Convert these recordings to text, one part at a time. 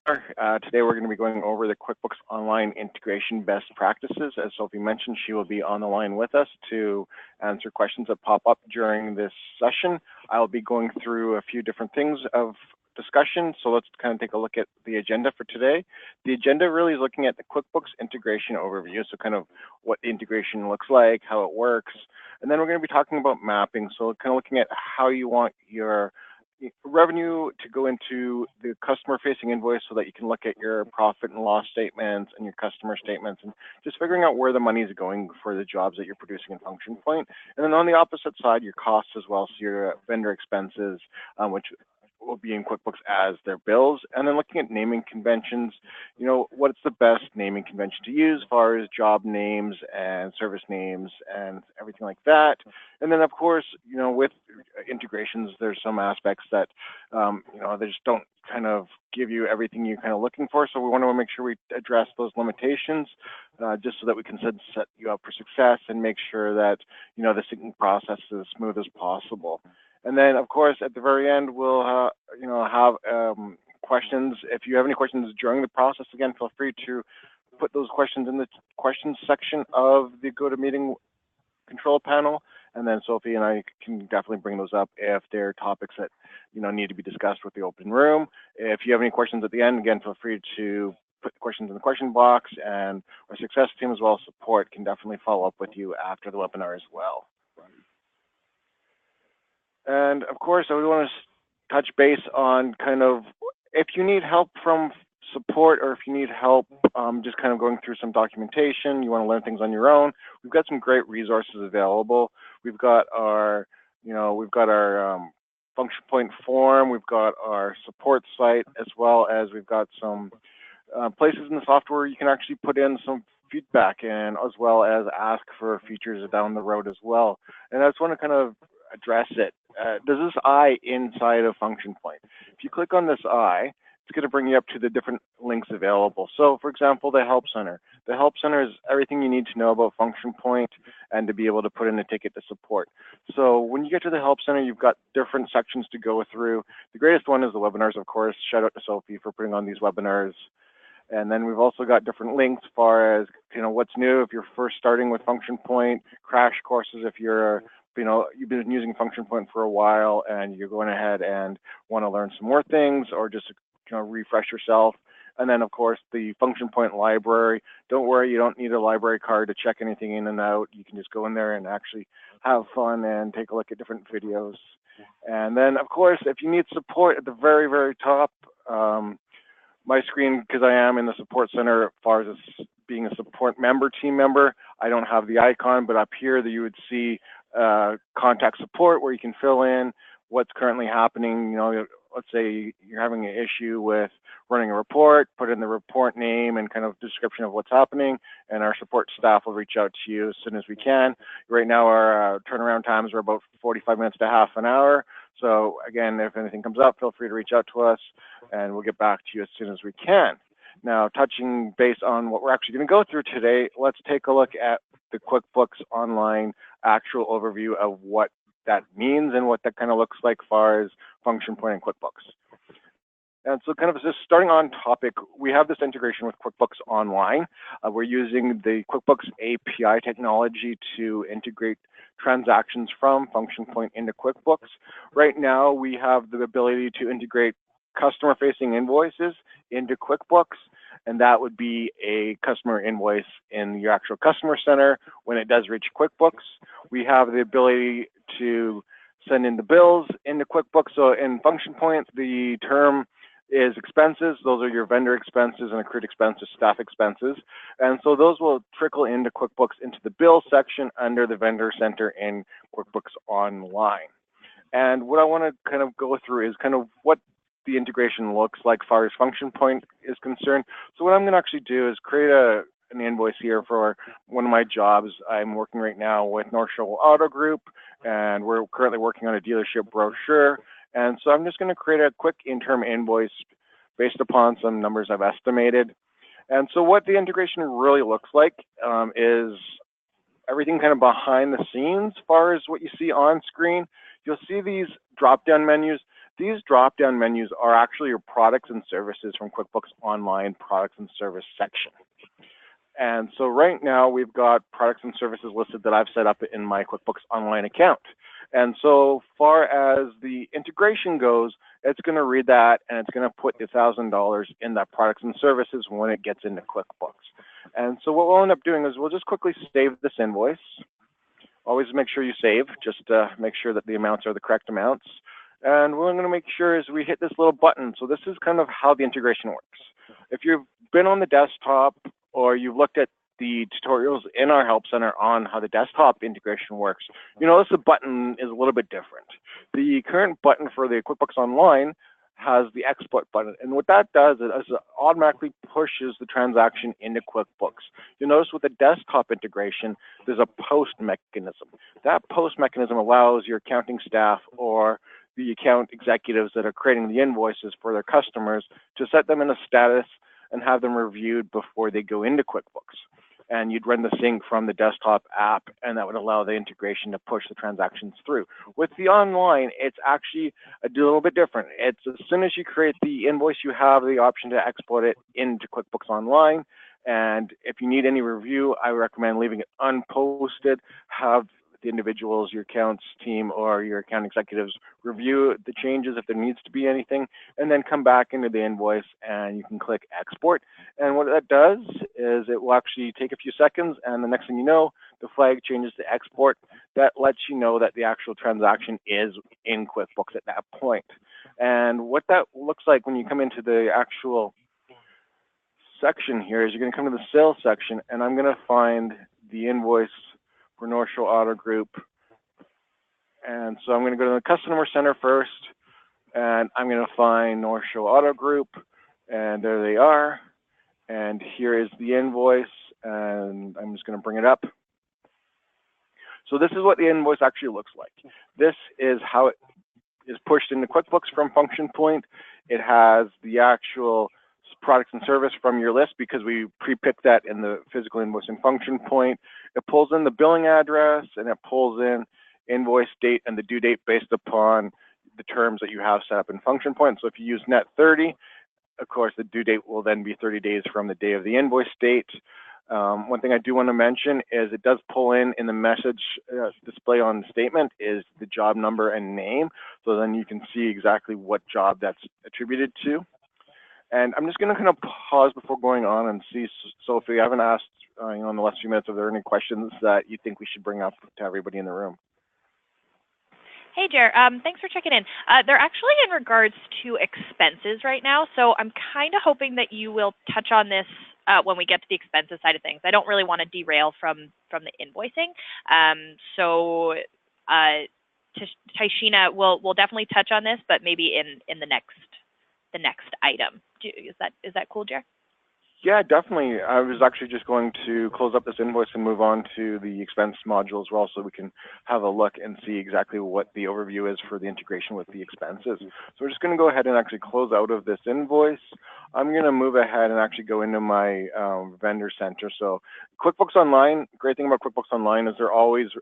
Today we're going to be going over the QuickBooks Online integration best practices. As Sophie mentioned, she will be on the line with us to answer questions that pop up during this session. I'll be going through a few different things of discussion, so let's kind of take a look at the agenda for today. The agenda really is looking at the QuickBooks integration overview, so kind of what the integration looks like, how it works, and then we're going to be talking about mapping, so kind of looking at how you want your revenue to go into the customer-facing invoice so that you can look at your profit and loss statements and your customer statements and just figuring out where the money is going for the jobs that you're producing in Function Point. And then on the opposite side, your costs as well, so your vendor expenses, which will be in QuickBooks as their bills, and then looking at naming conventions, what's the best naming convention to use as far as job names and service names and everything like that. And then of course, with integrations, there's some aspects that, they just don't kind of give you everything you're kind of looking for. So we want to make sure we address those limitations just so that we can set you up for success and make sure that, the syncing process is as smooth as possible. And then, of course, at the very end, we'll have questions. If you have any questions during the process, again, feel free to put those questions in the questions section of the GoToMeeting control panel. And then Sophie and I can definitely bring those up if they're topics that, need to be discussed with the open room. If you have any questions at the end, again, feel free to put the questions in the question box, and our success team as well as support can definitely follow up with you after the webinar as well. And of course, I would want to touch base on kind of if you need help from support or if you need help just kind of going through some documentation, you want to learn things on your own, we've got some great resources available. We've got our, Function Point form, we've got our support site, as well as we've got some places in the software where you can actually put in some feedback and as well as ask for features down the road as well. And I just want to kind of address it. There's this eye inside of Function Point. If you click on this eye, it's going to bring you up to the different links available. So for example, the Help Center. The Help Center is everything you need to know about Function Point and to be able to put in a ticket to support. So when you get to the Help Center, you've got different sections to go through. The greatest one is the webinars, of course. Shout out to Sophie for putting on these webinars. And then we've also got different links as far as, what's new if you're first starting with Function Point, crash courses if you're you've been using Function Point for a while and you're going ahead and want to learn some more things or just refresh yourself. And then of course the Function Point library. Don't worry, you don't need a library card to check anything in and out. You can just go in there and actually have fun and take a look at different videos. And then of course, if you need support at the very, very top, my screen, because I am in the support center as far as being a support member, team member, I don't have the icon, but up here that you would see contact support where you can fill in what's currently happening. Let's say you're having an issue with running a report, put in the report name and kind of description of what's happening, and our support staff will reach out to you as soon as we can. Right now our turnaround times are about 45 minutes to half an hour. So again, if anything comes up, feel free to reach out to us and we'll get back to you as soon as we can. Now, touching base on what we're actually going to go through today, let's take a look at the QuickBooks Online actual overview of what that means and what that kind of looks like as far as Function Point and QuickBooks. And so kind of just starting on topic, we have this integration with QuickBooks Online. We're using the QuickBooks API technology to integrate transactions from Function Point into QuickBooks. Right now, we have the ability to integrate customer-facing invoices into QuickBooks, and that would be a customer invoice in your actual customer center when it does reach QuickBooks. We have the ability to send in the bills into QuickBooks. So in Function Point, the term is expenses. Those are your vendor expenses and accrued expenses, staff expenses. And so those will trickle into QuickBooks into the bill section under the vendor center in QuickBooks Online. And what I want to kind of go through is kind of what the integration looks like as far as Function Point is concerned. So what I'm going to actually do is create an invoice here for one of my jobs. I'm working right now with North Shore Auto Group, and we're currently working on a dealership brochure. And so I'm just going to create a quick interim invoice based upon some numbers I've estimated. And so what the integration really looks like is everything kind of behind the scenes as far as what you see on screen. You'll see these drop-down menus. These drop-down menus are actually your products and services from QuickBooks Online products and service section. And so right now we've got products and services listed that I've set up in my QuickBooks Online account. And so far as the integration goes, it's going to read that and it's going to put the $1,000 in that products and services when it gets into QuickBooks. And so what we'll end up doing is we'll just quickly save this invoice. Always make sure you save, just to make sure that the amounts are the correct amounts. And what we're going to make sure is we hit this little button. So this is kind of how the integration works. If you've been on the desktop or you've looked at the tutorials in our Help Center on how the desktop integration works, you notice the button is a little bit different. The current button for the QuickBooks Online has the export button. And what that does is it automatically pushes the transaction into QuickBooks. You'll notice with the desktop integration, there's a post mechanism. That post mechanism allows your accounting staff or the account executives that are creating the invoices for their customers to set them in a status and have them reviewed before they go into QuickBooks. And you'd run the sync from the desktop app, and that would allow the integration to push the transactions through. With the online, it's actually a little bit different. It's as soon as you create the invoice, you have the option to export it into QuickBooks Online. And if you need any review, I recommend leaving it unposted. Have the individuals, your accounts team or your account executives review the changes if there needs to be anything, and then come back into the invoice and you can click export. And what that does is it will actually take a few seconds, and the next thing you know, the flag changes to export. That lets you know that the actual transaction is in QuickBooks at that point. And what that looks like when you come into the actual section here is you're going to come to the sales section, and I'm going to find the invoice for North Shore Auto Group. And so I'm going to go to the Customer Center first, and I'm going to find North Shore Auto Group, and there they are. And here is the invoice, and I'm just going to bring it up. So this is what the invoice actually looks like. This is how it is pushed into QuickBooks from Function Point. It has the actual products and service from your list because we pre-picked that in the physical invoice in Function Point. It pulls in the billing address, and it pulls in invoice date and the due date based upon the terms that you have set up in Function Point. So if you use net 30, of course, the due date will then be 30 days from the day of the invoice date. One thing I do want to mention is it does pull in the message display on the statement is the job number and name. So then you can see exactly what job that's attributed to. And I'm just going to kind of pause before going on and see, so if we haven't asked, in the last few minutes, are there any questions that you think we should bring up to everybody in the room? Hey, Jer, thanks for checking in. They're actually in regards to expenses right now, so I'm kind of hoping that you will touch on this when we get to the expenses side of things. I don't really want to derail from the invoicing. So Taishina will definitely touch on this, but maybe in the next item. Is that cool, Jer? Yeah, definitely. I was actually just going to close up this invoice and move on to the expense module as well, so we can have a look and see exactly what the overview is for the integration with the expenses. So we're just going to go ahead and actually close out of this invoice. I'm going to move ahead and actually go into my vendor center. So QuickBooks Online, great thing about QuickBooks Online is they're always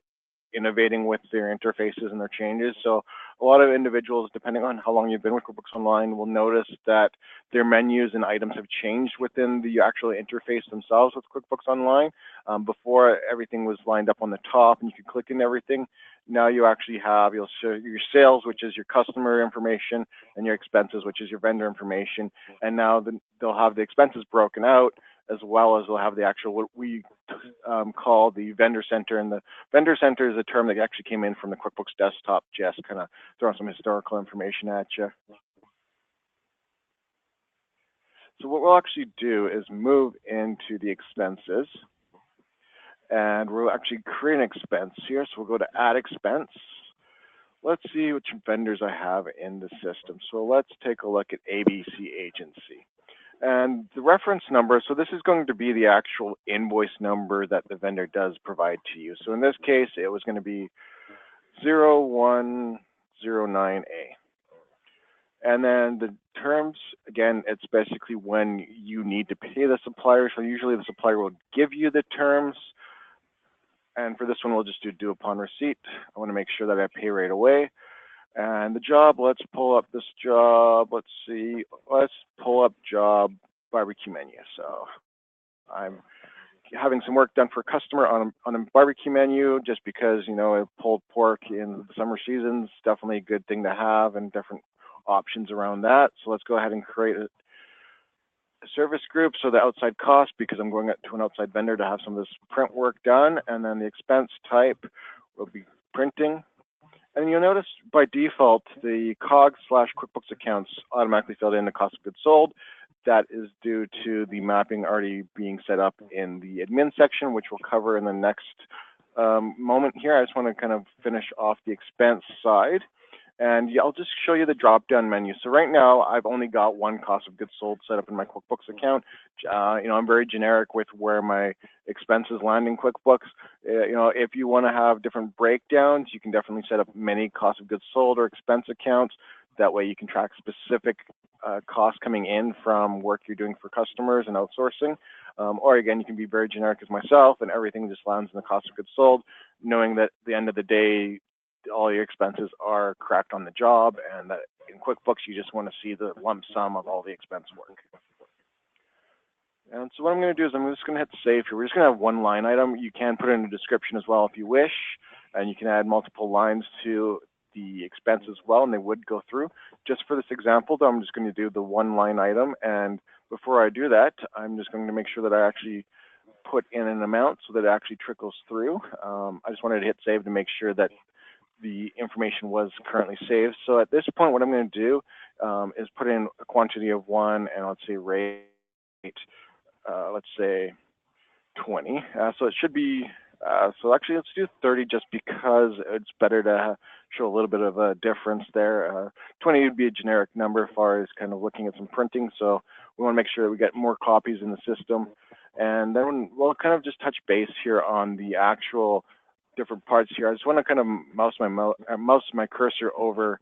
innovating with their interfaces and their changes. So a lot of individuals, depending on how long you've been with QuickBooks Online, will notice that their menus and items have changed within the actual interface themselves with QuickBooks Online. Before, everything was lined up on the top and you could click in everything. Now you actually have, you'll show your sales, which is your customer information, and your expenses, which is your vendor information. And now they'll have the expenses broken out, as well as they'll have the actual, what we call the vendor center. And the vendor center is a term that actually came in from the QuickBooks desktop, just kind of throwing some historical information at you. So what we'll actually do is move into the expenses, and we'll actually create an expense here. So we'll go to add expense. Let's see which vendors I have in the system. So let's take a look at ABC Agency. And the reference number, so this is going to be the actual invoice number that the vendor does provide to you. So in this case, it was going to be 0109A. And then the terms, again, it's basically when you need to pay the supplier. So usually the supplier will give you the terms. And for this one, we'll just do due upon receipt. I want to make sure that I pay right away. And the job, let's pull up this job. Let's see. Let's pull up job barbecue menu. So I'm having some work done for a customer on a barbecue menu, just because, you know, pulled pork in the summer seasons, definitely a good thing to have, and different options around that. So let's go ahead and create a service group. So the outside cost, because I'm going to an outside vendor to have some of this print work done, and then the expense type will be printing. And you'll notice by default, the COGS/QuickBooks accounts automatically filled in the cost of goods sold. That is due to the mapping already being set up in the admin section, which we'll cover in the next moment here. I just want to kind of finish off the expense side. And yeah, I'll just show you the drop-down menu. So right now, I've only got one cost of goods sold set up in my QuickBooks account. You know, I'm very generic with where my expenses land in QuickBooks. You know, if you want to have different breakdowns, you can definitely set up many cost of goods sold or expense accounts. That way you can track specific costs coming in from work you're doing for customers and outsourcing. Or again, you can be very generic as myself, and everything just lands in the cost of goods sold, knowing that at the end of the day, all your expenses are correct on the job, and that in QuickBooks, you just want to see the lump sum of all the expense work. And so what I'm going to do is I'm just going to hit save here. We're just going to have one line item. You can put in a description as well if you wish, and you can add multiple lines to the expense as well, and they would go through. Just for this example, though, I'm just going to do the one line item, and before I do that, I'm just going to make sure that I actually put in an amount so that it actually trickles through. I just wanted to hit save to make sure that the information was currently saved. So at this point, what I'm going to do is put in a quantity of 1, and let's say rate, let's say 20. So it should be, so actually let's do 30 just because it's better to show a little bit of a difference there. 20 would be a generic number as far as kind of looking at some printing. So we want to make sure that we get more copies in the system. And then we'll kind of just touch base here on the actual different parts here. I just want to kind of mouse my cursor over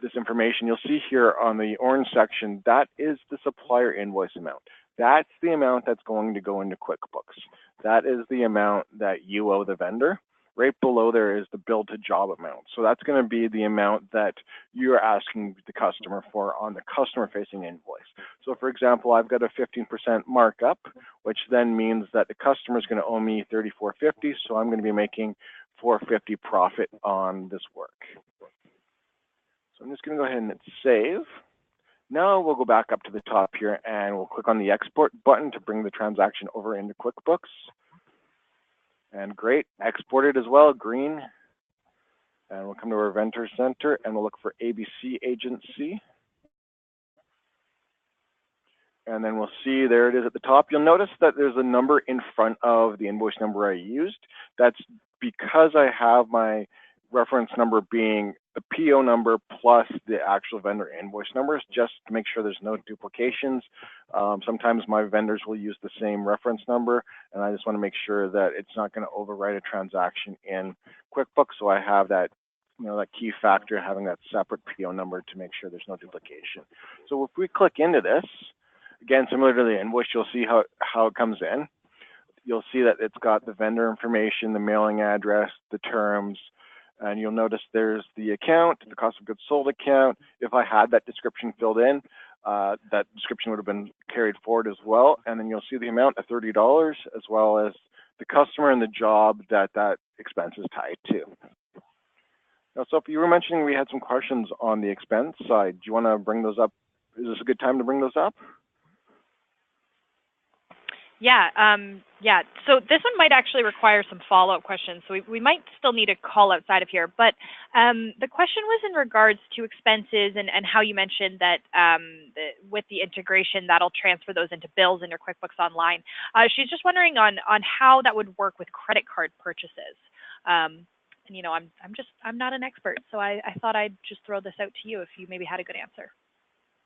this information. You'll see here on the orange section, that is the supplier invoice amount. That's the amount that's going to go into QuickBooks. That is the amount that you owe the vendor. Right below there is the bill to job amount. So that's going to be the amount that you're asking the customer for on the customer facing invoice. So for example, I've got a 15% markup, which then means that the customer is going to owe me $34.50. So I'm going to be making $4.50 profit on this work. So I'm just going to go ahead and hit save. Now we'll go back up to the top here and we'll click on the export button to bring the transaction over into QuickBooks. And great, exported as well, green. And we'll come to our vendor center and we'll look for ABC agency. And then we'll see, there it is at the top. You'll notice that there's a number in front of the invoice number I used. That's because I have my reference number being the PO number plus the actual vendor invoice numbers, just to make sure there's no duplications. Sometimes my vendors will use the same reference number, and I just want to make sure that it's not going to overwrite a transaction in QuickBooks. So I have that, you know, that key factor, having that separate PO number to make sure there's no duplication. So if we click into this, again, similar to the invoice, you'll see how it comes in. You'll see that it's got the vendor information, the mailing address, the terms, and you'll notice there's the account, the cost of goods sold account. If I had that description filled in, that description would have been carried forward as well. And then you'll see the amount of $30 as well as the customer and the job that that expense is tied to. Now, Sophie, you were mentioning we had some questions on the expense side. Do you want to bring those up? Is this a good time to bring those up? Yeah, so this one might actually require some follow-up questions, so we might still need a call outside of here. But the question was in regards to expenses and how you mentioned that with the integration, that'll transfer those into bills in your QuickBooks Online. She's just wondering on how that would work with credit card purchases. And you know, I'm not an expert, so I thought I'd just throw this out to you if you maybe had a good answer.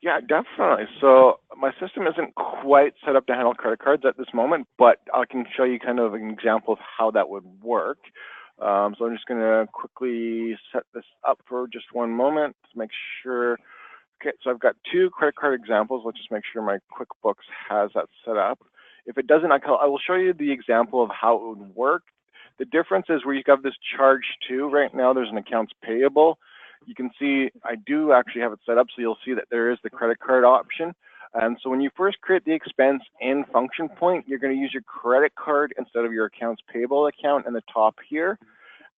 Yeah, definitely. So my system isn't quite set up to handle credit cards at this moment, but I can show you kind of an example of how that would work. So I'm just going to quickly set this up for just one moment to make sure. Okay, so I've got two credit card examples. Let's just make sure my QuickBooks has that set up. If it doesn't, I will show you the example of how it would work. The difference is where you have this charge to. Right now, there's an accounts payable. you can see I do actually have it set up, so you'll see that there is the credit card option. And so when you first create the expense in function point, you're going to use your credit card instead of your accounts payable account in the top here.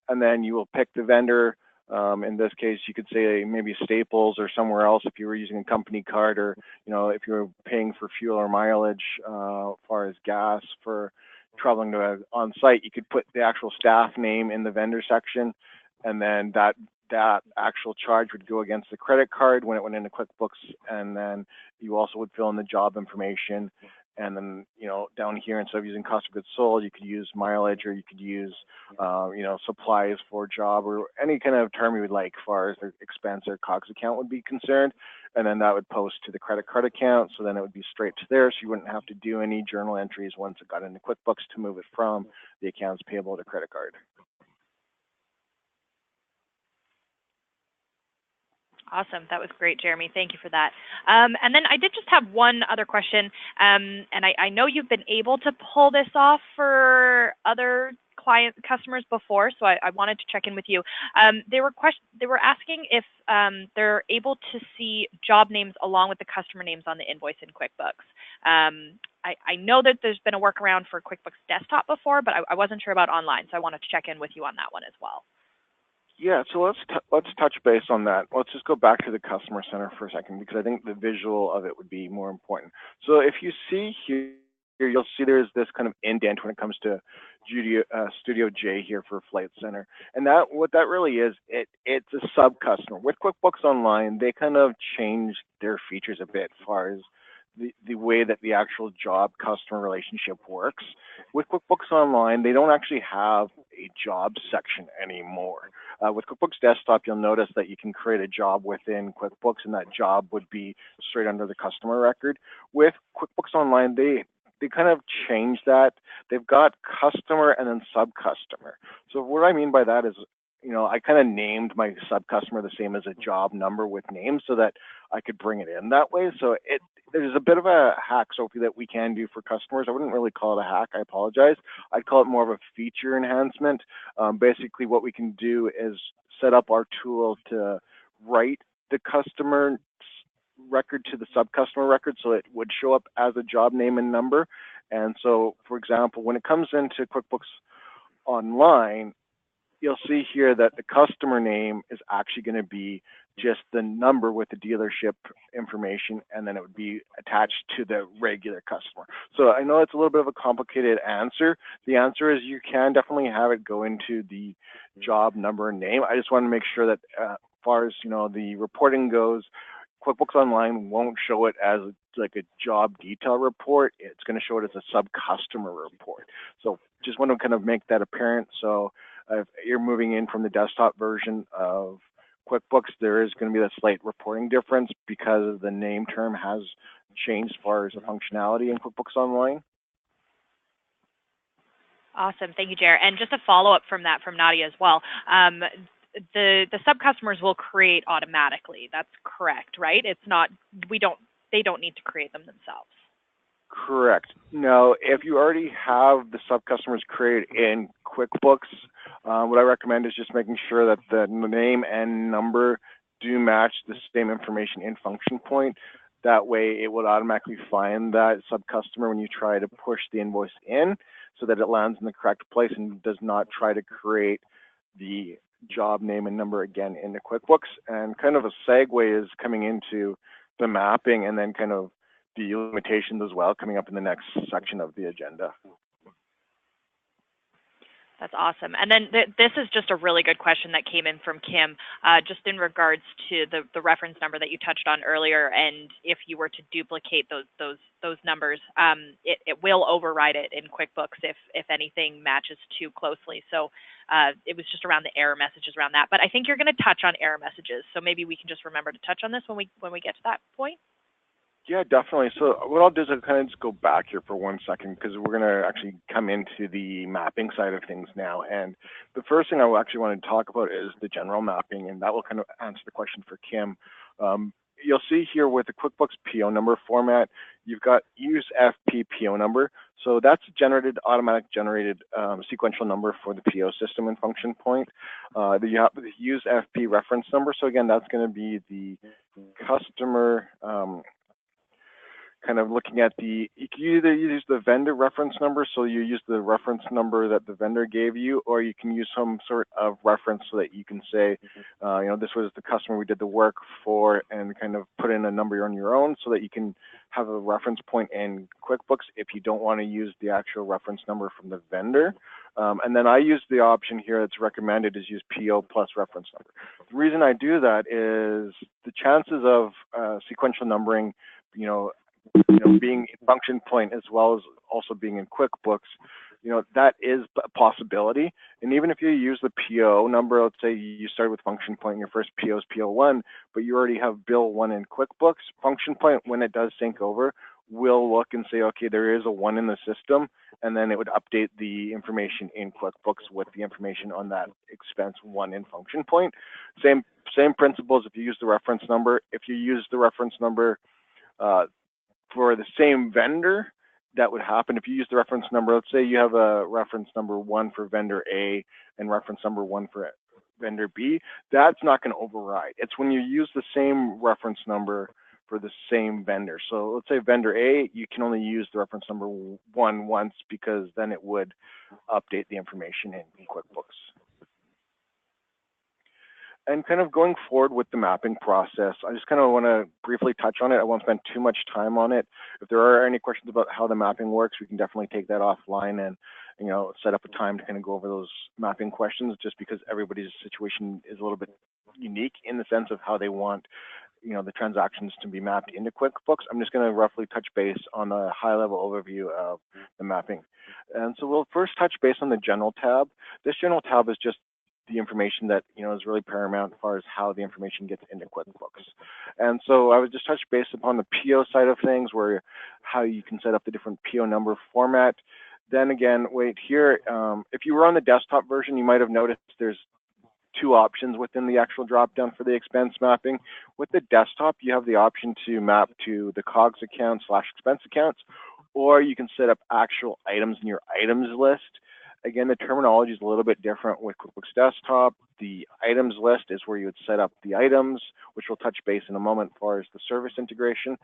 And then you will pick the vendor. In this case, you could say maybe Staples or somewhere else if you were using a company card, or if you were paying for fuel or mileage, as far as gas for traveling to on site, you could put the actual staff name in the vendor section, and then that actual charge would go against the credit card when it went into QuickBooks, and then you also would fill in the job information. And then, down here, instead of using cost of goods sold, you could use mileage, or you could use, supplies for job, or any kind of term you would like as far as the expense or COGS account would be concerned. And then that would post to the credit card account. So then it would be straight to there. So you wouldn't have to do any journal entries once it got into QuickBooks to move it from the accounts payable to credit card. Awesome. That was great, Jeremy. Thank you for that. And then I did just have one other question. And I know you've been able to pull this off for other customers before, so I wanted to check in with you. They were asking if they're able to see job names along with the customer names on the invoice in QuickBooks. I know that there's been a workaround for QuickBooks Desktop before, but I wasn't sure about online, so I wanted to check in with you on that one as well. Yeah, so let's touch base on that. Let's just go back to the customer center for a second, because I think the visual of it would be more important. So if you see here, you'll see there's this kind of indent when it comes to Studio J here for Flight Center. And what that really is, it's a sub-customer. With QuickBooks Online, they kind of changed their features a bit as far as the way that the actual job customer relationship works. With QuickBooks Online, they don't actually have a job section anymore. With QuickBooks Desktop, you'll notice that you can create a job within QuickBooks, and that job would be straight under the customer record. With QuickBooks Online, they kind of changed that. They've got customer and then sub-customer. So what I mean by that is, I kind of named my sub-customer the same as a job number with names so that I could bring it in that way. So there's a bit of a hack, Sophie, that we can do for customers. I wouldn't really call it a hack. I apologize. I'd call it more of a feature enhancement. Basically, what we can do is set up our tool to write the customer record to the sub-customer record, so it would show up as a job name and number. And so, for example, when it comes into QuickBooks Online, you'll see here that the customer name is actually going to be just the number with the dealership information, and then it would be attached to the regular customer. So I know it's a little bit of a complicated answer. The answer is you can definitely have it go into the job number and name. I just want to make sure that as far as the reporting goes, QuickBooks Online won't show it as like a job detail report. It's going to show it as a sub-customer report. So just want to kind of make that apparent. So if you're moving in from the desktop version of QuickBooks, there is going to be a slight reporting difference because the name term has changed as far as the functionality in QuickBooks Online. Awesome. Thank you, Jer. And just a follow-up from that from Nadia as well. The sub-customers will create automatically. That's correct, right? It's not, they don't need to create them themselves. Correct. Now, if you already have the sub-customers created in QuickBooks, what I recommend is just making sure that the name and number do match the same information in function point. That way, it will automatically find that sub-customer when you try to push the invoice in, so that it lands in the correct place and does not try to create the job name and number again into QuickBooks. And kind of a segue is coming into the mapping and then kind of the limitations as well, coming up in the next section of the agenda. That's awesome. And then this is just a really good question that came in from Kim, just in regards to the reference number that you touched on earlier. And if you were to duplicate those numbers, it will override it in QuickBooks if anything matches too closely. So it was just around the error messages around that. But I think you're going to touch on error messages. So maybe we can just remember to touch on this when we get to that point. Yeah, definitely. So what I'll do is I'll kind of just go back here for 1 second, because we're going to actually come into the mapping side of things now. And the first thing I actually want to talk about is the general mapping, and that will kind of answer the question for Kim. You'll see here with the QuickBooks PO number format, you've got use FP PO number. So that's automatic generated sequential number for the PO system in function point. You have to use FP reference number. So again, that's going to be the customer kind of looking at you can either use the vendor reference number, so you use the reference number that the vendor gave you, or you can use some sort of reference so that you can say, this was the customer we did the work for, and kind of put in a number on your own so that you can have a reference point in QuickBooks if you don't want to use the actual reference number from the vendor. And then I use the option here that's recommended is use PO plus reference number. The reason I do that is the chances of sequential numbering, being in function point as well as also being in QuickBooks, that is a possibility. And even if you use the PO number, let's say you started with function point and your first PO is PO1, but you already have bill 1 in QuickBooks, function point, when it does sync over, will look and say, okay, there is a 1 in the system, and then it would update the information in QuickBooks with the information on that expense 1 in function point. Same principles if you use the reference number. If you use the reference number for the same vendor, that would happen. If you use the reference number, let's say you have a reference number 1 for vendor A and reference number 1 for vendor B, that's not going to override. It's when you use the same reference number for the same vendor. So let's say vendor A, you can only use the reference number 1 once, because then it would update the information in QuickBooks. And kind of going forward with the mapping process, I just kind of want to briefly touch on it. I won't spend too much time on it. If there are any questions about how the mapping works, we can definitely take that offline and set up a time to kind of go over those mapping questions, just because everybody's situation is a little bit unique in the sense of how they want the transactions to be mapped into QuickBooks. I'm just going to roughly touch base on a high-level overview of the mapping. And so we'll first touch base on the General tab. This General tab is just the information that is really paramount as far as how the information gets into QuickBooks. And so I would just touch base upon the PO side of things, where how you can set up the different PO number format. Then again, wait here, if you were on the desktop version, you might have noticed there's 2 options within the actual drop-down for the expense mapping. With the desktop, you have the option to map to the COGS account / expense accounts, or you can set up actual items in your items list. Again, the terminology is a little bit different with QuickBooks Desktop. The items list is where you would set up the items, which we'll touch base in a moment as far as the service integration.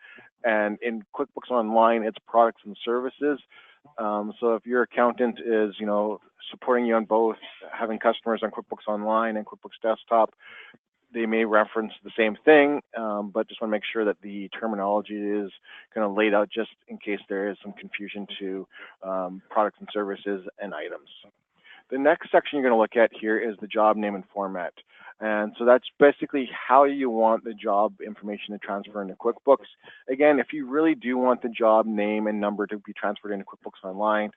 And in QuickBooks Online, it's products and services. So if your accountant is, supporting you on both, having customers on QuickBooks Online and QuickBooks Desktop, they may reference the same thing, but just want to make sure that the terminology is kind of laid out just in case there is some confusion to products and services and items. The next section you're going to look at here is the job name and format. And so that's basically how you want the job information to transfer into QuickBooks. Again, if you really do want the job name and number to be transferred into QuickBooks Online,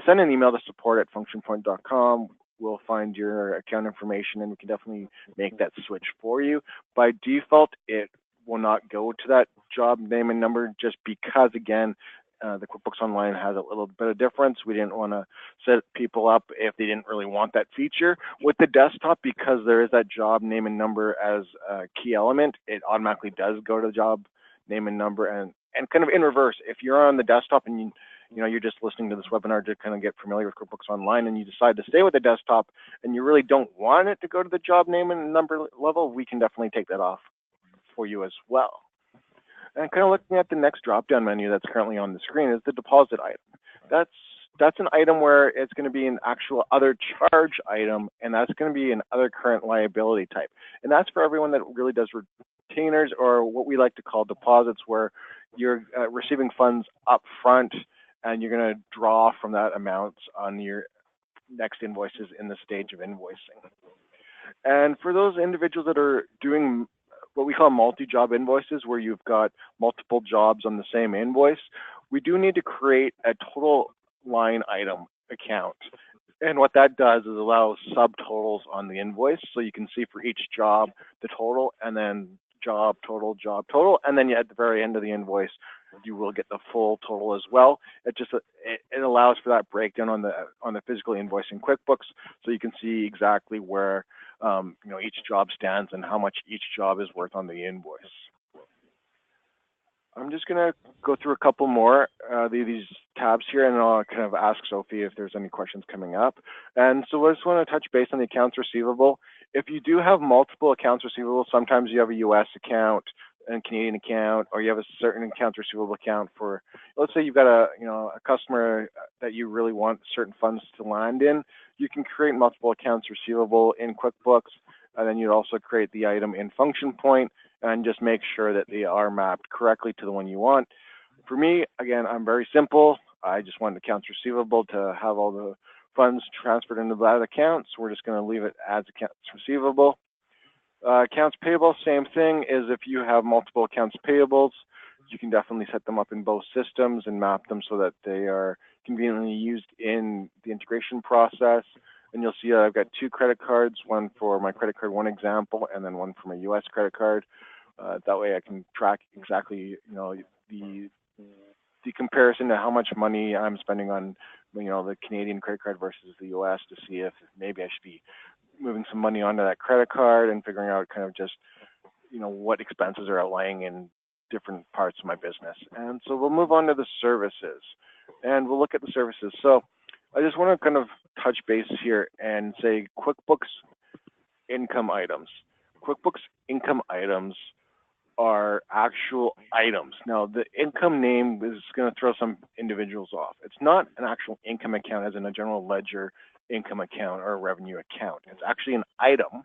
send an email to support@functionpoint.com. We'll find your account information and we can definitely make that switch for you. By default, it will not go to that job name and number, just because, again, the QuickBooks Online has a little bit of difference. We didn't want to set people up if they didn't really want that feature. With the desktop, because there is that job name and number as a key element, it automatically does go to the job name and number. And kind of in reverse, if you're on the desktop and you're just listening to this webinar to kind of get familiar with QuickBooks Online, and you decide to stay with the desktop and you really don't want it to go to the job name and number level, we can definitely take that off for you as well. And kind of looking at the next drop-down menu that's currently on the screen is the deposit item. That's an item where it's going to be an actual other charge item, and that's going to be an other current liability type. And that's for everyone that really does retainers, or what we like to call deposits, where you're receiving funds up front and you're going to draw from that amount on your next invoices in the stage of invoicing. And for those individuals that are doing what we call multi-job invoices, where you've got multiple jobs on the same invoice, we do need to create a total line item account. And what that does is allow subtotals on the invoice, so you can see for each job the total, and then job total, and then at the very end of the invoice, you will get the full total as well. It allows for that breakdown on the physical invoice in QuickBooks, so you can see exactly where each job stands and how much each job is worth on the invoice. I'm just going to go through a couple more. These tabs here, and I'll kind of ask Sophie if there's any questions coming up. And so I just want to touch base on the accounts receivable. If you do have multiple accounts receivable, sometimes you have a U.S. account and Canadian account, or you have a certain accounts receivable account for, let's say you've got a customer that you really want certain funds to land in. You can create multiple accounts receivable in QuickBooks, and then you'd also create the item in Function Point and just make sure that they are mapped correctly to the one you want. For me, again, I'm very simple. I just want accounts receivable to have all the funds transferred into that account, so we're just going to leave it as accounts receivable. Accounts payable, same thing, is if you have multiple accounts payables, you can definitely set them up in both systems and map them so that they are conveniently used in the integration process. And you'll see I've got 2 credit cards, one for my credit card one example, and then one for my U.S. credit card. That way I can track exactly, the comparison to how much money I'm spending on, the Canadian credit card versus the U.S. to see if maybe I should be moving some money onto that credit card and figuring out kind of just, what expenses are outlying in different parts of my business. And so we'll move on to the services, and we'll look at the services. So I just want to kind of touch base here and say QuickBooks income items. QuickBooks income items are actual items. Now, the income name is going to throw some individuals off. It's not an actual income account as in a general ledger income account or a revenue account. It's actually an item.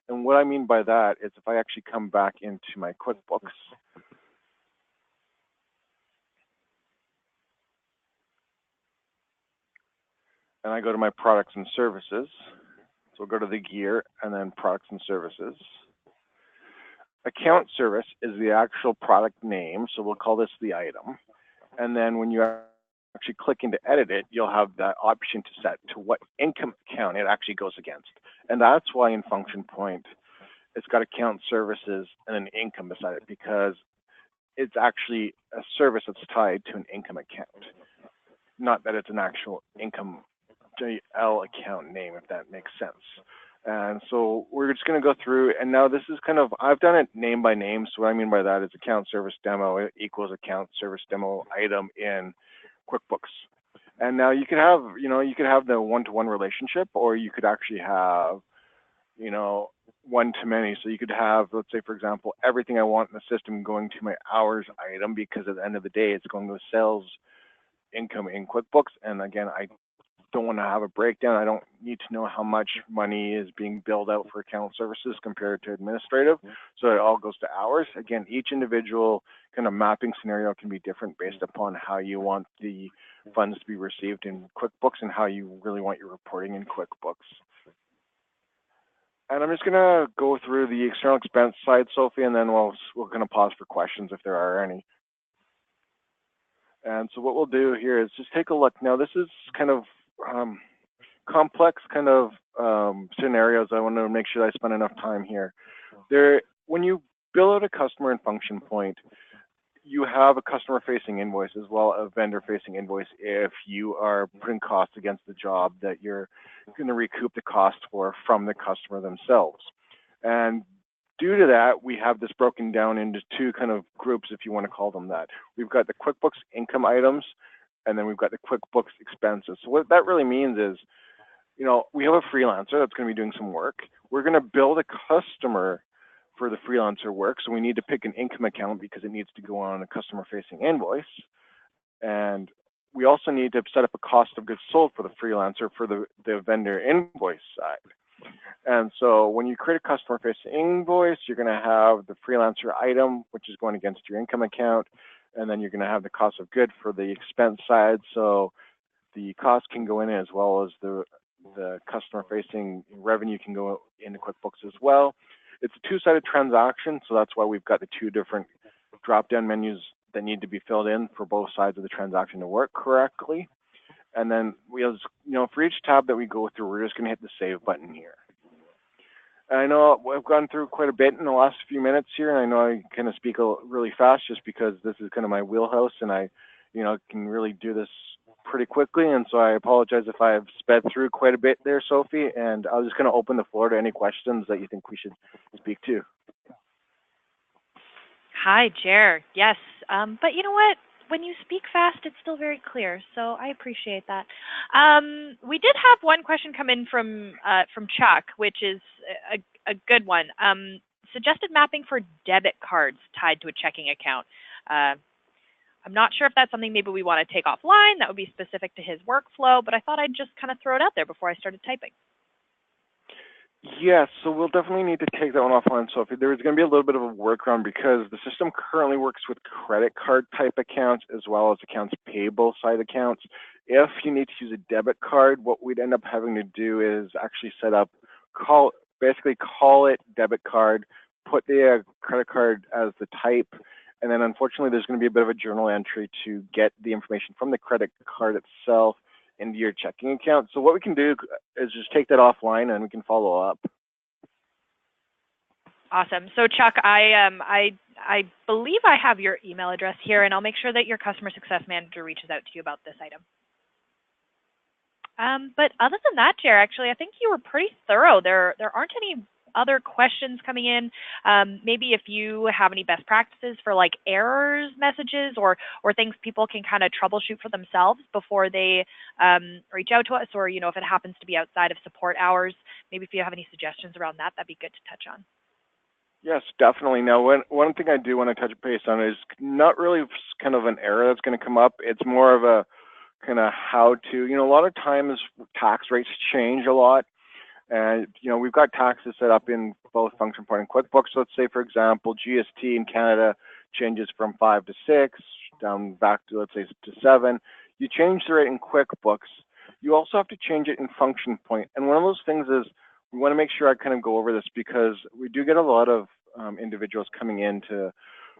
And what I mean by that is if I actually come back into my QuickBooks, and I go to my products and services, so we'll go to the gear and then products and services. Account service is the actual product name, so we'll call this the item. And then when you actually click into edit it, you'll have that option to set to what income account it actually goes against. And that's why in Function Point, it's got account services and an income beside it, because it's actually a service that's tied to an income account. Not that it's an actual income JL account name, if that makes sense. And so we're just going to go through, and now this is kind of, I've done it name by name. So what I mean by that is account service demo equals account service demo item in QuickBooks. And now you could have, you could have the one-to-one relationship, or you could actually have, one-to-many. So you could have, let's say, for example, everything I want in the system going to my hours item, because at the end of the day, it's going to sales income in QuickBooks. And again, I don't want to have a breakdown. I don't need to know how much money is being billed out for account services compared to administrative. So it all goes to hours. Again, each individual kind of mapping scenario can be different based upon how you want the funds to be received in QuickBooks and how you really want your reporting in QuickBooks. And I'm just going to go through the external expense side, Sophie, and then we'll kind of pause for questions if there are any. And so what we'll do here is just take a look. Now, this is kind of complex kind of scenarios. I want to make sure I spend enough time here. When you bill out a customer in Function Point, you have a customer-facing invoice as well as a vendor-facing invoice if you are putting costs against the job that you're going to recoup the cost for from the customer themselves. And due to that, we have this broken down into 2 kind of groups, if you want to call them that. We've got the QuickBooks income items, and then we've got the QuickBooks expenses. So what that really means is, we have a freelancer that's going to be doing some work. We're going to bill the customer for the freelancer work. So we need to pick an income account because it needs to go on a customer-facing invoice. And we also need to set up a cost of goods sold for the freelancer for the vendor invoice side. And so when you create a customer-facing invoice, you're going to have the freelancer item, which is going against your income account. And then you're going to have the cost of good for the expense side. So the cost can go in as well as the customer-facing revenue can go into QuickBooks as well. It's a 2-sided transaction, so that's why we've got the 2 different drop-down menus that need to be filled in for both sides of the transaction to work correctly. And then we have, for each tab that we go through, we're just going to hit the save button here. And I know I've gone through quite a bit in the last few minutes here, and I know I kind of speak really fast just because this is kind of my wheelhouse, and I, can really do this pretty quickly. And so I apologize if I've sped through quite a bit there, Sophie, and I was just going to open the floor to any questions that you think we should speak to. Hi, Jer. Yes, but you know what? when you speak fast, it's still very clear, so I appreciate that. We did have one question come in from Chuck, which is a good one. Suggested mapping for debit cards tied to a checking account. I'm not sure if that's something maybe we want to take offline. That would be specific to his workflow, but I thought I'd just kind of throw it out there before I started typing. Yes, so we'll definitely need to take that one offline. So if there's going to be a little bit of a workaround because the system currently works with credit card type accounts as well as accounts payable side accounts. If you need to use a debit card, what we'd end up having to do is actually set up, basically call it debit card, put the credit card as the type, and then unfortunately there's going to be a bit of a journal entry to get the information from the credit card itself into your checking account. So what we can do is just take that offline and we can follow up. Awesome. So Chuck, I believe I have your email address here, and I'll make sure that your customer success manager reaches out to you about this item. But other than that, Jer, actually, I think you were pretty thorough. There aren't any other questions coming in. Maybe if you have any best practices for like errors messages or things people can kind of troubleshoot for themselves before they reach out to us, or if it happens to be outside of support hours, maybe if you have any suggestions around that, that'd be good to touch on. Yes, definitely. Now, one thing I do want to touch base on is not really kind of an error that's going to come up. It's more of a kind of how to, a lot of times tax rates change a lot. And, we've got taxes set up in both Function Point and QuickBooks. So let's say, for example, GST in Canada changes from 5 to 6, down back to, let's say, to 7. You change the rate in QuickBooks. You also have to change it in Function Point. And one of those things is we want to make sure I kind of go over this because we do get a lot of individuals coming into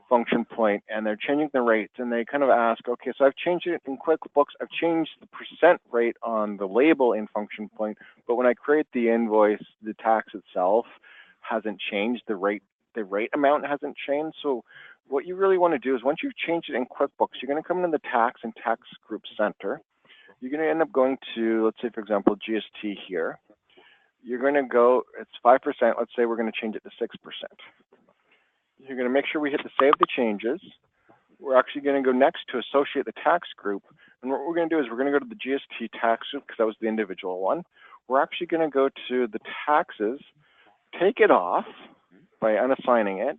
Function Point and they're changing the rates and they kind of ask, okay, so I've changed it in QuickBooks, I've changed the percent rate on the label in Function Point, but when I create the invoice, the tax itself hasn't changed, the rate amount hasn't changed. So what you really want to do is once you've changed it in QuickBooks, you're going to come into the tax and tax group center. You're going to end up going to, let's say, for example, GST here. You're going to go, it's 5%, let's say we're going to change it to 6%. You're going to make sure we hit the save the changes. We're actually going to go next to associate the tax group. And what we're going to do is we're going to go to the GST tax group because that was the individual one. We're actually going to go to the taxes, take it off by unassigning it,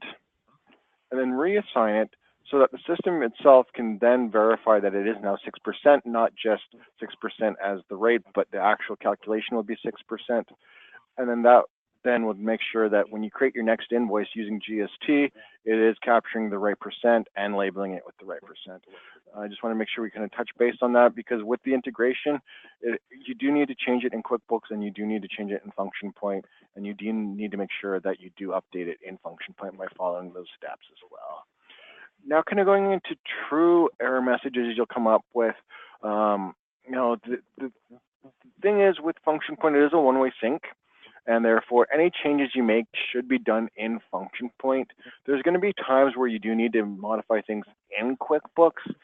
and then reassign it so that the system itself can then verify that it is now 6%, not just 6% as the rate, but the actual calculation will be 6%. And then that would make sure that when you create your next invoice using GST, it is capturing the right percent and labeling it with the right percent. I just want to make sure we kind of touch base on that because with the integration, you do need to change it in QuickBooks and you do need to change it in Function Point, and you do need to make sure that you do update it in Function Point by following those steps as well. Now, kind of going into true error messages you'll come up with, the thing is with Function Point, it is a one-way sync. And therefore, any changes you make should be done in Function Point. There's going to be times where you do need to modify things in QuickBooks.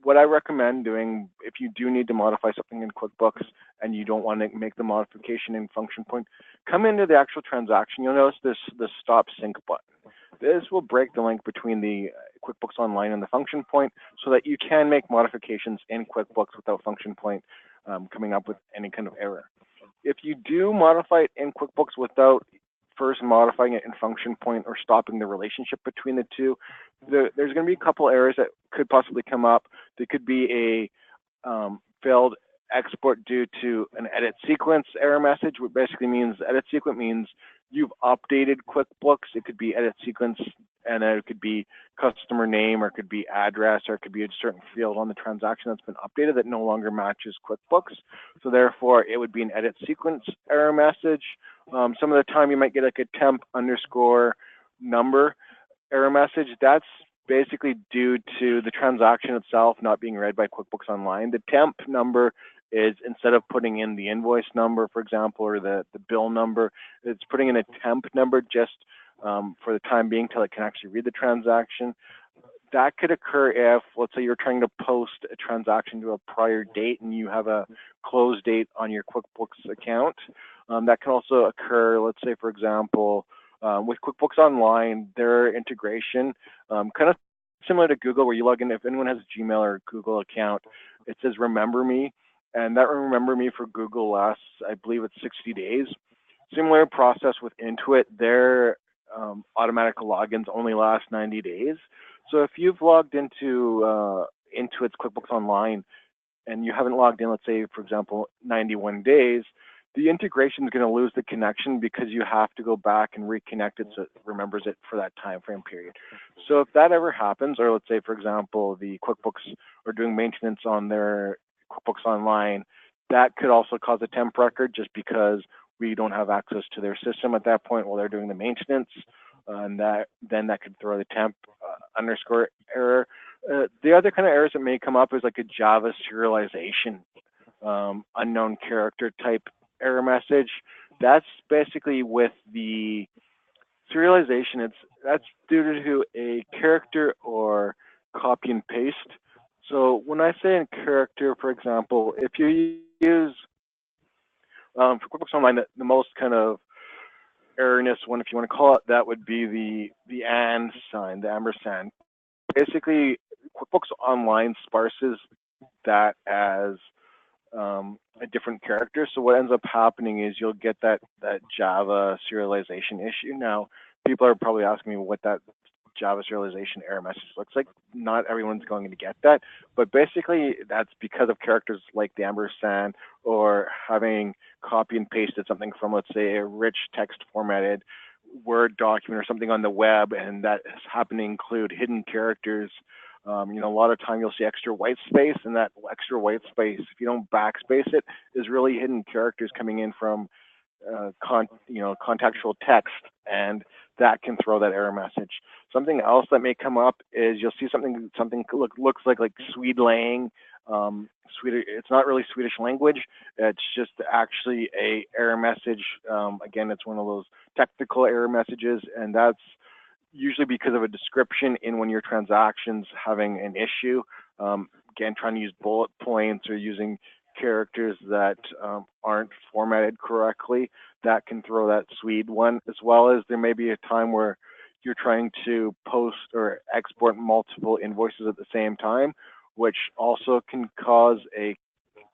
What I recommend doing, if you do need to modify something in QuickBooks and you don't want to make the modification in Function Point, come into the actual transaction. You'll notice this Stop Sync button. This will break the link between the QuickBooks Online and the Function Point so that you can make modifications in QuickBooks without Function Point coming up with any kind of error. If you do modify it in QuickBooks without first modifying it in Function Point or stopping the relationship between the two, there's going to be a couple errors that could possibly come up. There could be a failed export due to an edit sequence error message, which basically means edit sequence means you've updated QuickBooks. It could be edit sequence, and then it could be customer name, or it could be address, or it could be a certain field on the transaction that's been updated that no longer matches QuickBooks. So therefore, it would be an edit sequence error message. Some of the time you might get like a temp underscore number error message. That's basically due to the transaction itself not being read by QuickBooks Online. The temp number is, instead of putting in the invoice number, for example, or the bill number, it's putting in a temp number just for the time being till it can actually read the transaction. That could occur if, let's say, you're trying to post a transaction to a prior date and you have a close date on your QuickBooks account. That can also occur, let's say, for example, with QuickBooks Online, their integration kind of similar to Google, where you log in. If anyone has a Gmail or a Google account, it says remember me, and that remember me for Google lasts, I believe it's 60 days. Similar process with Intuit. Their automatic logins only last 90 days. So if you've logged into Intuit's QuickBooks Online and you haven't logged in, let's say, for example, 91 days, the integration is going to lose the connection because you have to go back and reconnect it so it remembers it for that time frame period. So if that ever happens, or let's say, for example, the QuickBooks are doing maintenance on their QuickBooks Online, that could also cause a temp record just because we don't have access to their system at that point while they're doing the maintenance, and that could throw the temp underscore error. The other kind of errors that may come up is like a Java serialization unknown character type error message. That's basically with the serialization. That's due to a character or copy and paste. So when I say in character, for example, if you use for QuickBooks Online, the most kind of erroneous one, if you want to call it, that would be the and sign, the ampersand. Basically, QuickBooks Online sparses that as a different character. So what ends up happening is you'll get that Java serialization issue. Now, people are probably asking me what that Java serialization error message looks like. Not everyone's going to get that, but basically that's because of characters like the ampersand or having copy and pasted something from, let's say, a rich text formatted Word document or something on the web, and that has happened to include hidden characters. A lot of time you'll see extra white space, and that extra white space, if you don't backspace it, is really hidden characters coming in from contextual text, and that can throw that error message. Something else that may come up is you'll see something looks like Swede-lang. It's not really Swedish language. It's just actually a error message. Again, it's one of those technical error messages, and that's usually because of a description in one of your transactions having an issue. Again, trying to use bullet points or using characters that aren't formatted correctly, that can throw that Swede one, as well as there may be a time where you're trying to post or export multiple invoices at the same time, which also can cause a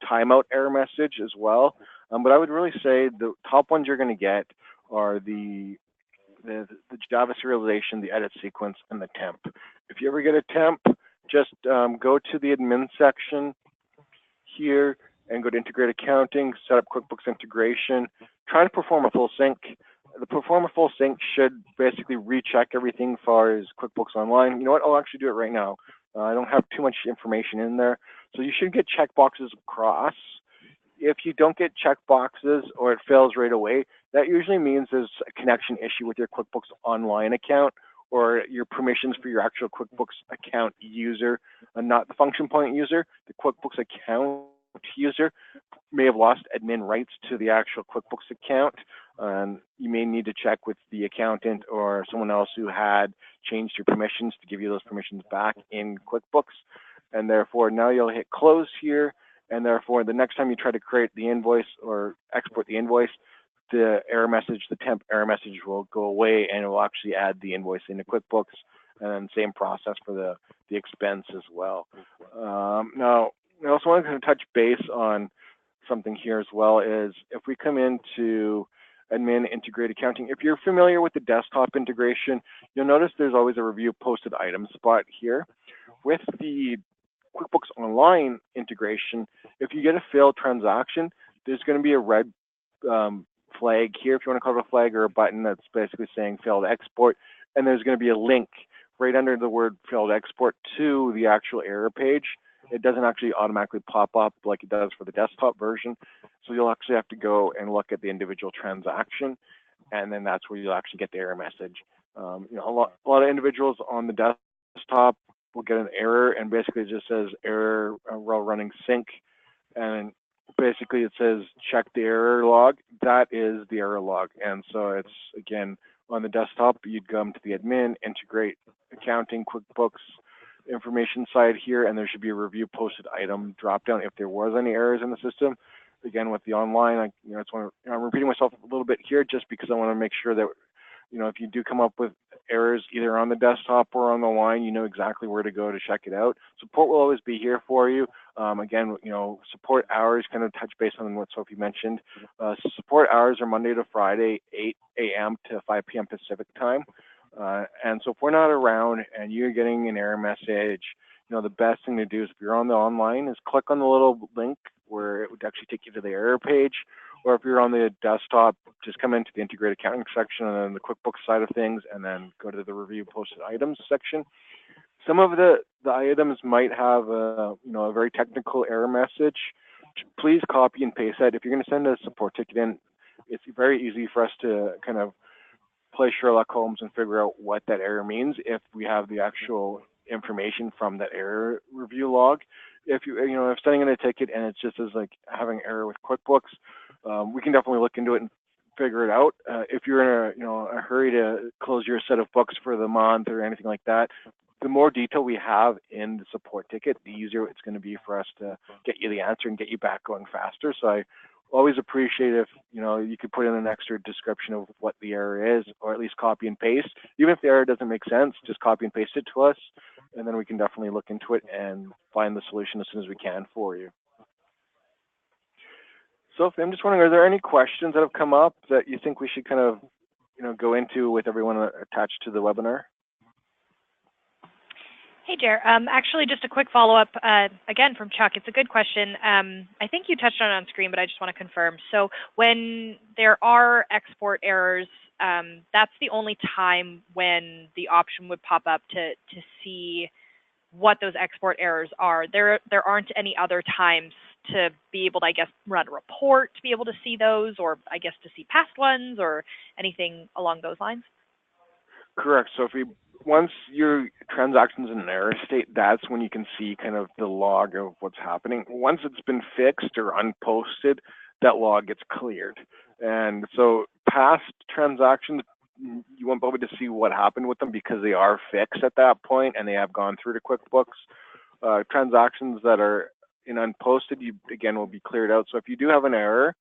timeout error message as well. But I would really say the top ones you're going to get are the Java serialization, the edit sequence, and the temp. If you ever get a temp, just go to the admin section here and go to integrate accounting, set up QuickBooks integration, try to perform a full sync. The perform a full sync should basically recheck everything as far as QuickBooks Online. You know what, I'll actually do it right now. I don't have too much information in there. So you should get checkboxes across. If you don't get checkboxes or it fails right away, that usually means there's a connection issue with your QuickBooks Online account or your permissions for your actual QuickBooks account user, not the function point user. The QuickBooks account user may have lost admin rights to the actual QuickBooks account. You may need to check with the accountant or someone else who had changed your permissions to give you those permissions back in QuickBooks. And therefore, now you'll hit close here. And therefore, the next time you try to create the invoice or export the invoice, the error message, the temp error message will go away, and it will actually add the invoice into QuickBooks. And then same process for the expense as well. Now, I also wanted to touch base on something here as well, is if we come into admin integrate accounting, if you're familiar with the desktop integration, you'll notice there's always a review posted items spot here. With the QuickBooks Online integration, if you get a failed transaction, there's going to be a red flag here, if you want to call it a flag, or a button that's basically saying failed export, and there's going to be a link right under the word failed export to the actual error page. It doesn't actually automatically pop up like it does for the desktop version, so you'll actually have to go and look at the individual transaction, and then that's where you'll actually get the error message. A lot of individuals on the desktop will get an error, and basically it just says error while running sync, and basically it says check the error log. That is the error log, and so it's, again, on the desktop, you'd come to the admin, integrate accounting, QuickBooks information side here, and there should be a review posted item drop down if there was any errors in the system. Again, with the online, I'm repeating myself a little bit here just because I want to make sure that if you do come up with errors either on the desktop or on the line, you know exactly where to go to check it out. Support will always be here for you. Again, support hours, kind of touch base on what Sophie mentioned. Support hours are Monday to Friday, 8 a.m. to 5 p.m. Pacific time. And so if we're not around and you're getting an error message, the best thing to do is if you're on the online is click on the little link where it would actually take you to the error page. Or if you're on the desktop, just come into the integrated accounting section and then the QuickBooks side of things, and then go to the review posted items section. Some of the items might have a very technical error message. Please copy and paste that. If you're going to send a support ticket in, it's very easy for us to kind of play Sherlock Holmes and figure out what that error means if we have the actual information from that error review log. If if sending in a ticket and it's just as like having error with QuickBooks, we can definitely look into it and figure it out. If you're in a hurry to close your set of books for the month or anything like that, the more detail we have in the support ticket, the easier it's going to be for us to get you the answer and get you back going faster. So I always appreciate if you could put in an extra description of what the error is, or at least copy and paste. Even if the error doesn't make sense, just copy and paste it to us, and then we can definitely look into it and find the solution as soon as we can for you. Sophie, I'm just wondering, are there any questions that have come up that you think we should kind of go into with everyone attached to the webinar? Hey, Jer. Actually, just a quick follow-up, again, from Chuck. It's a good question. I think you touched on screen, but I just want to confirm. So when there are export errors, that's the only time when the option would pop up to see what those export errors are. There aren't any other times to be able to, I guess, run a report to be able to see those, or I guess to see past ones or anything along those lines? Correct. So once your transaction's in an error state, that's when you can see kind of the log of what's happening. Once it's been fixed or unposted, that log gets cleared. And so past transactions, you won't be able to see what happened with them because they are fixed at that point and they have gone through to QuickBooks. Transactions that are in unposted, again, will be cleared out. So if you do have an error,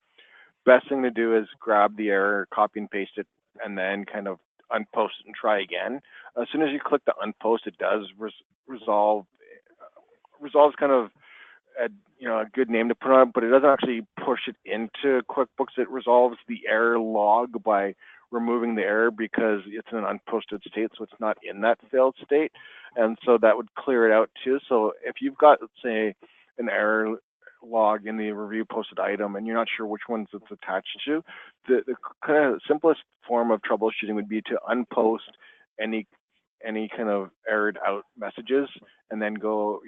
best thing to do is grab the error, copy and paste it, and then kind of unpost it and try again. As soon as you click the unpost, it does resolve. Resolve's kind of a good name to put on it, but it doesn't actually push it into QuickBooks. It resolves the error log by removing the error because it's in an unposted state, so it's not in that failed state. And so that would clear it out too. So if you've got, let's say, an error log in the review posted item and you're not sure which ones it's attached to, the kind of simplest form of troubleshooting would be to unpost any kind of errored out messages and then go,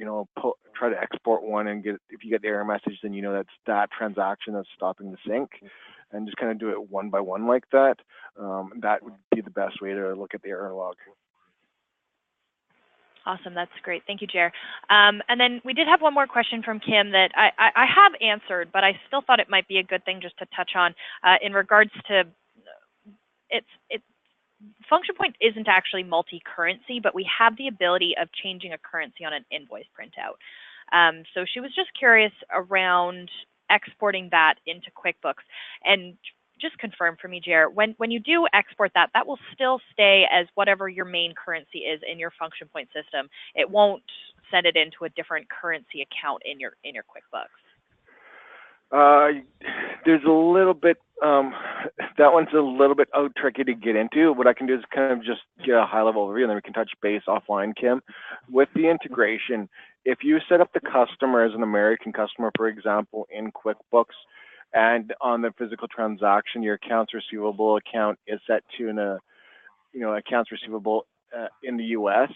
try to export one and if you get the error message, then that's that transaction that's stopping the sync, and just kind of do it one by one like that. That would be the best way to look at the error log. Awesome. That's great. Thank you, Jer. And then we did have one more question from Kim that I have answered, but I still thought it might be a good thing just to touch on in regards to Function Point isn't actually multi-currency, but we have the ability of changing a currency on an invoice printout. So she was just curious around exporting that into QuickBooks. And just confirm for me, Jer, when you do export that, that will still stay as whatever your main currency is in your Function Point system. It won't send it into a different currency account in your QuickBooks. There's a little bit, that one's a little bit tricky to get into. What I can do is kind of just get a high-level overview, and then we can touch base offline, Kim. With the integration, if you set up the customer as an American customer, for example, in QuickBooks, and on the physical transaction, your accounts receivable account is set to accounts receivable in the U.S.,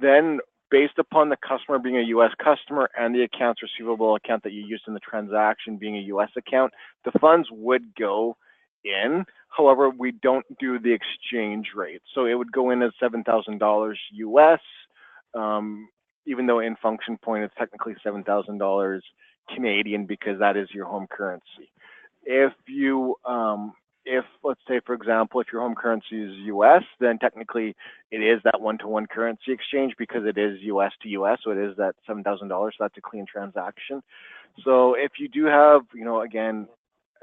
then based upon the customer being a U.S. customer and the accounts receivable account that you used in the transaction being a U.S. account, the funds would go in. However, we don't do the exchange rate. So it would go in as $7,000 U.S., even though in Function Point it's technically $7,000 Canadian because that is your home currency. If let's say, for example, if your home currency is US, then technically it is that one-to-one currency exchange because it is US to US, so it is that $7,000, so that's a clean transaction. So if you do have, again,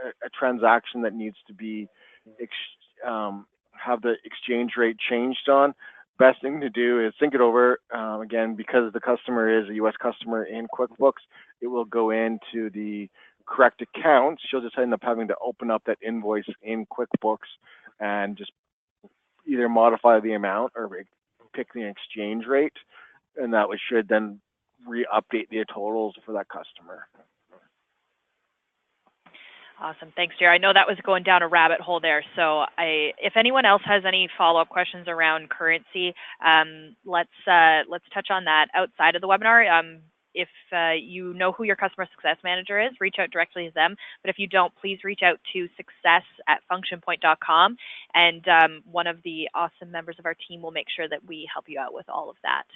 a transaction that needs to be have the exchange rate changed on, best thing to do is think it over. Again, because the customer is a U.S. customer in QuickBooks, it will go into the correct account. She'll just end up having to open up that invoice in QuickBooks and just either modify the amount or pick the exchange rate, and that should then re-update the totals for that customer. Awesome. Thanks, Jer. I know that was going down a rabbit hole there. So if anyone else has any follow-up questions around currency, let's touch on that outside of the webinar. If you know who your customer success manager is, reach out directly to them. But if you don't, please reach out to success@functionpoint.com, and one of the awesome members of our team will make sure that we help you out with all of that.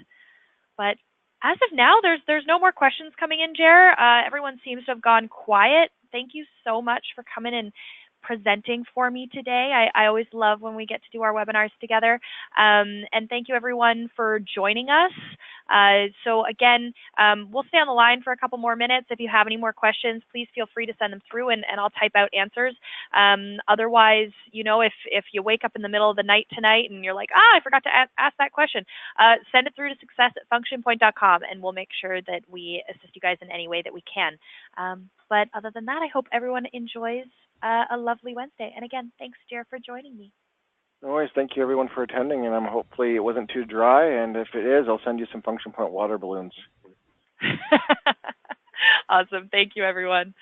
But as of now, there's no more questions coming in, Jer. Everyone seems to have gone quiet. Thank you so much for coming and presenting for me today. I always love when we get to do our webinars together. And thank you everyone for joining us. So again, we'll stay on the line for a couple more minutes. If you have any more questions, please feel free to send them through and I'll type out answers. Otherwise, you know, if you wake up in the middle of the night tonight and you're like, I forgot to ask that question, send it through to success@functionpoint.com and we'll make sure that we assist you guys in any way that we can. But other than that, I hope everyone enjoys a lovely Wednesday. And again, thanks, Jer, for joining me. No worries. Thank you, everyone, for attending. And hopefully it wasn't too dry. And if it is, I'll send you some Function Point water balloons. Awesome. Thank you, everyone.